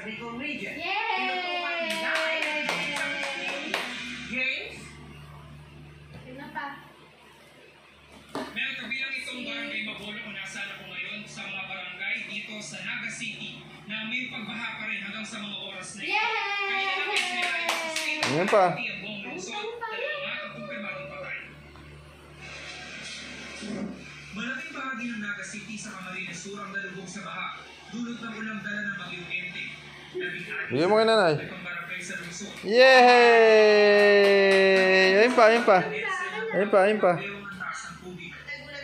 Bicol Region. Yay! James? Sino pa? Meron kabilang itong barangay Mabolo kung nasaan ako ngayon sa mga barangay dito sa Naga City na may pagbaha pa rin hanggang sa mga oras na ito. Kaya namin sila ay sa state of Ayan pa. ang buong lungsod, dalawa nga ang kumpirmadong patay. Malaking bahagi ng Naga City sa Camarines Sur ang nalubog sa baha. Dulot ng ulang dala ng bagyong Ente. Bigyan mo kay nanay. May pambarangay sa lungsod. Yay! Ayun pa, ayun pa. Ayun pa, ayun pa. Nagulat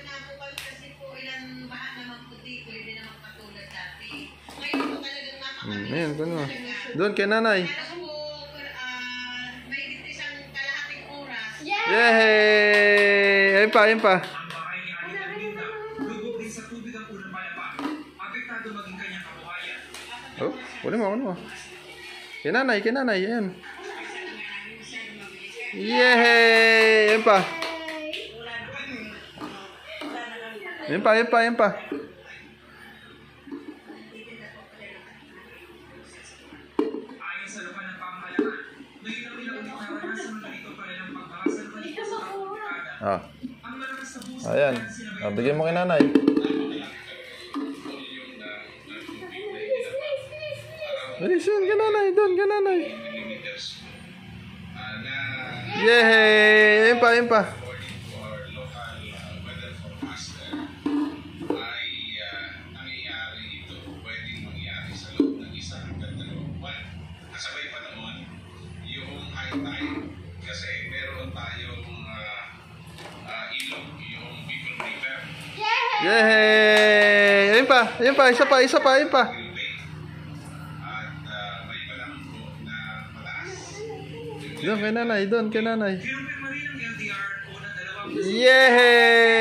nga po kami kasi po ilan baha naman puti, pwede naman katulad dati. Ngayon po talagang napakami. Ayun, kuno. Doon kay nanay. Kaya po, may isang kalahating oras. Yay! Ayun pa, ayun pa. Ang bahay ni Aling Erlinda, lubog din sa tubig ang unang palapa. Apektado maging kanyang kabuhayan. Oh, kunin mo, kunin mo. Kay nanay, ayan. Yay! Ayun pa. Ayun pa, ayun pa, ayun pa. Ayon sa lupa ng pamahalaan, ngayon ang ilang ulit naranasan ng ganito pa rin ang pagbaha sa lupa dito sa Pagkakada. Ah, Ang malakas na busa ayan. Ah, bigyan mo kay nanay. Bilis yun, kay nanay. Doon, kay nanay. Yay! Ayun pa, ayun pa. Kasabay pa noon, yung high tide, kasi meron tayong ilog, yung Bicol River. Yay! Ayun pa, ayun pa, isa pa, ayun pa. At may palangko na mataas. Doon, kay nanay, doon, kay nanay. Kinumpirma rin ng LDR o na dalawang Yay!